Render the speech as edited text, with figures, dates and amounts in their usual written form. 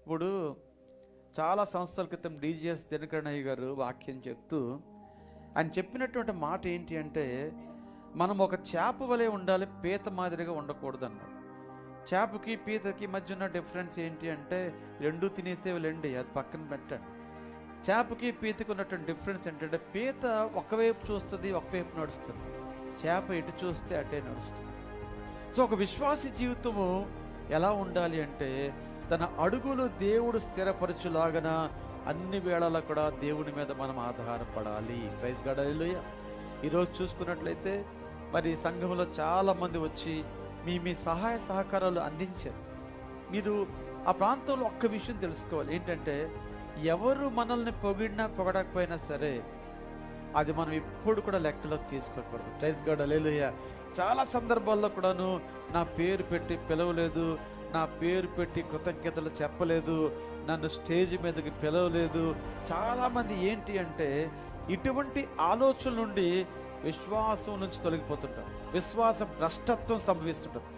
ఇప్పుడు చాలా సంవత్సరాల క్రితం డీజీఎస్ దినకరణయ్య గారు వాక్యం చెప్తూ ఆయన చెప్పినటువంటి మాట ఏంటి అంటే, మనం ఒక చేప వలె ఉండాలి, పీత మాదిరిగా ఉండకూడదు అన్నాడు. చేపకి పీతకి మధ్య ఉన్న డిఫరెన్స్ ఏంటి అంటే, రెండు తినేసేవాళ్ళండి, అది పక్కన పెట్టండి. చేపకి పీతకి ఉన్నటువంటి డిఫరెన్స్ ఏంటంటే, పీత ఒకవైపు చూస్తుంది, ఒకవైపు నడుస్తుంది, చేప ఎటు చూస్తే అటే నడుస్తుంది. సో ఒక విశ్వాసి జీవితము ఎలా ఉండాలి అంటే, తన అడుగులు దేవుడు స్థిరపరచులాగన అన్ని వేళలా కూడా దేవుని మీద మనం ఆధారపడాలి. ప్రైజ్ గాడ్, హల్లెలూయా. ఈరోజు చూసుకున్నట్లయితే మరి సంఘంలో చాలామంది వచ్చి మీ సహాయ సహకారాలు అందించారు. మీరు ఆ ప్రాంతంలో ఒక్క విషయం తెలుసుకోవాలి, ఏంటంటే ఎవరు మనల్ని పొగిడినా పొగడకపోయినా సరే అది మనం ఎప్పుడు కూడా లెక్కలోకి తీసుకోకూడదు. ప్రైజ్ గాడ్, హల్లెలూయా. చాలా సందర్భాల్లో కూడాను నా పేరు పెట్టి పిలవలేదు, నా పేరు పెట్టి కృతజ్ఞతలు చెప్పలేదు, నన్ను స్టేజ్ మీదకి పిలవలేదు. చాలామంది ఏంటి అంటే ఇటువంటి ఆలోచన నుండి విశ్వాసం నుంచి తొలగిపోతుంటారు, విశ్వాస భ్రష్టత్వం సంభవిస్తుంటారు.